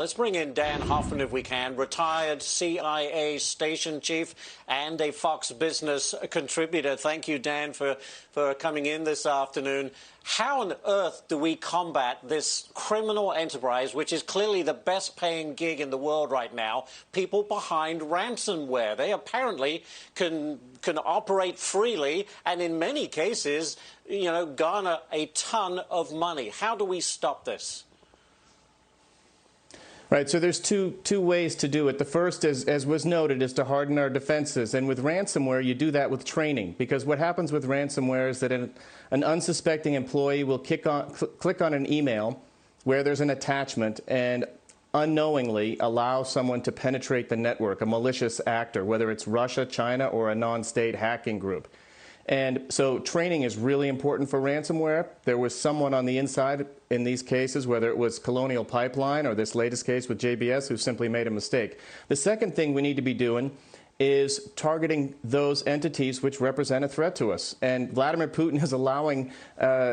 Let's bring in Dan Hoffman, if we can, retired CIA station chief and a Fox Business contributor. Thank you, Dan, for coming in this afternoon. How on earth do we combat this criminal enterprise, which is clearly the best-paying gig in the world right now, people behind ransomware? They apparently can operate freely and, in many cases, garner a ton of money. How do we stop this? Right, so there's two ways to do it. The first, as was noted, is to harden our defenses. And with ransomware, you do that with training. Because what happens with ransomware is that an unsuspecting employee will click on an email where there's an attachment and unknowingly allow someone to penetrate the network, a malicious actor, whether it's Russia, China, or a non-state hacking group. And so training is really important for ransomware. There was someone on the inside in these cases, whether it was Colonial Pipeline or this latest case with JBS, who simply made a mistake. The second thing we need to be doing is targeting those entities which represent a threat to us. And Vladimir Putin is allowing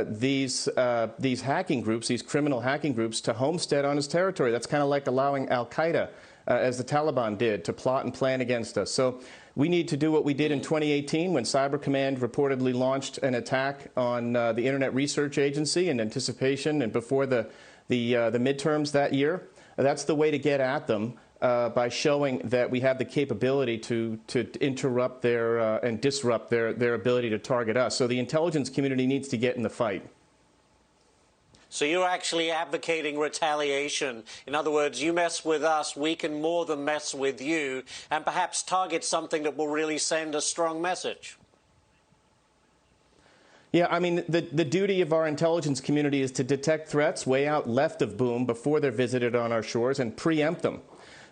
these hacking groups, these criminal hacking groups, to homestead on his territory. That's kind of like allowing Al-Qaeda, as the Taliban did, to plot and plan against us. So we need to do what we did in 2018 when Cyber Command reportedly launched an attack on the Internet Research Agency in anticipation and before the midterms that year. That's the way to get at them, by showing that we have the capability to interrupt their and disrupt their ability to target us. So the intelligence community needs to get in the fight. So you're actually advocating retaliation. In other words, you mess with us, we can more than mess with you, and perhaps target something that will really send a strong message. Yeah, I mean, the duty of our intelligence community is to detect threats way out left of boom before they're visited on our shores and preempt them.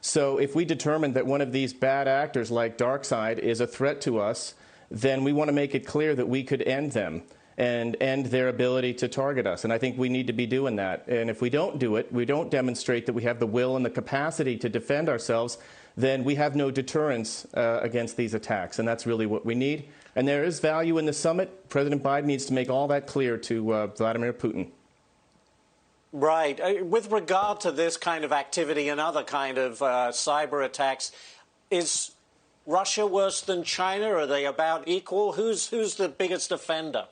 So if we determine that one of these bad actors like DarkSide is a threat to us, then we want to make it clear that we could end them and end their ability to target us. And I think we need to be doing that. And if we don't do it, we don't demonstrate that we have the will and the capacity to defend ourselves, then we have no deterrence against these attacks. And that's really what we need. And there is value in the summit. President Biden needs to make all that clear to Vladimir Putin. Right. With regard to this kind of activity and other kind of cyber attacks, is Russia worse than China? Are they about equal? Who's the biggest offender?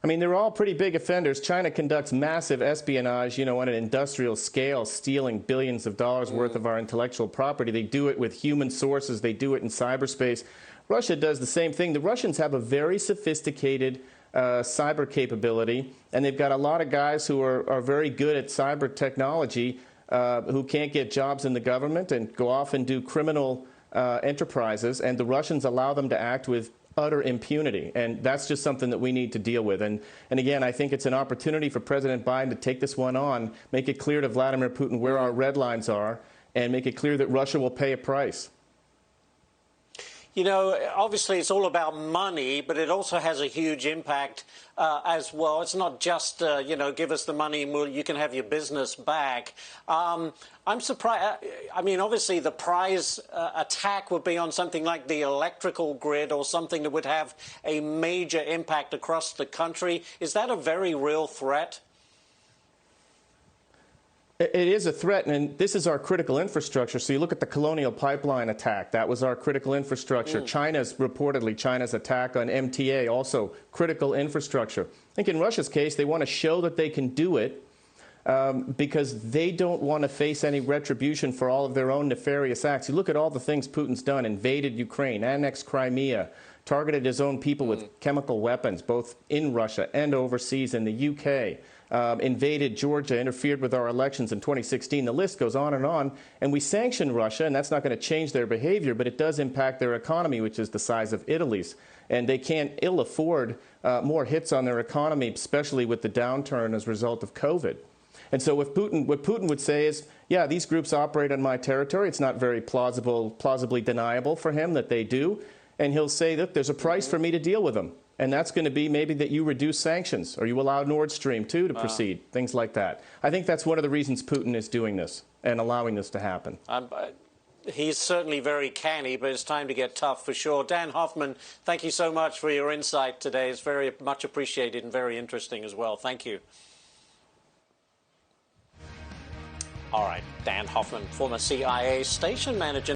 I mean, they're all pretty big offenders. China conducts massive espionage, on an industrial scale, stealing billions of dollars worth of our intellectual property. They do it with human sources. They do it in cyberspace. Russia does the same thing. The Russians have a very sophisticated cyber capability, and they've got a lot of guys who are very good at cyber technology who can't get jobs in the government and go off and do criminal enterprises, and the Russians allow them to act with utter impunity, and that's just something that we need to deal with. And again, I think it's an opportunity for President Biden to take this one on, make it clear to Vladimir Putin where our red lines are, and make it clear that Russia will pay a price. Obviously it's all about money, but it also has a huge impact as well. It's not just, give us the money and you can have your business back. I'm surprised. I mean, obviously the prize attack would be on something like the electrical grid or something that would have a major impact across the country. Is that a very real threat? It is a threat, and this is our critical infrastructure. So you look at the Colonial Pipeline attack. That was our critical infrastructure. China's attack on MTA, also critical infrastructure. I think in Russia's case, they want to show that they can do it because they don't want to face any retribution for all of their own nefarious acts. You look at all the things Putin's done: invaded Ukraine, annexed Crimea, targeted his own people with chemical weapons, both in Russia and overseas in the UK. Invaded Georgia, interfered with our elections in 2016. The list goes on, and we sanction Russia, and that's not going to change their behavior, but it does impact their economy, which is the size of Italy's. And they can't ill afford more hits on their economy, especially with the downturn as a result of COVID. And so what Putin would say is, yeah, these groups operate on my territory. It's not very plausibly deniable for him that they do. And he'll say, look, there's a price for me to deal with them. And that's going to be maybe that you reduce sanctions or you allow Nord Stream 2 to proceed, things like that. I think that's one of the reasons Putin is doing this and allowing this to happen. He's certainly very canny, but it's time to get tough for sure. Dan Hoffman, thank you so much for your insight today. It's very much appreciated and very interesting as well. Thank you. All right, Dan Hoffman, former CIA station manager.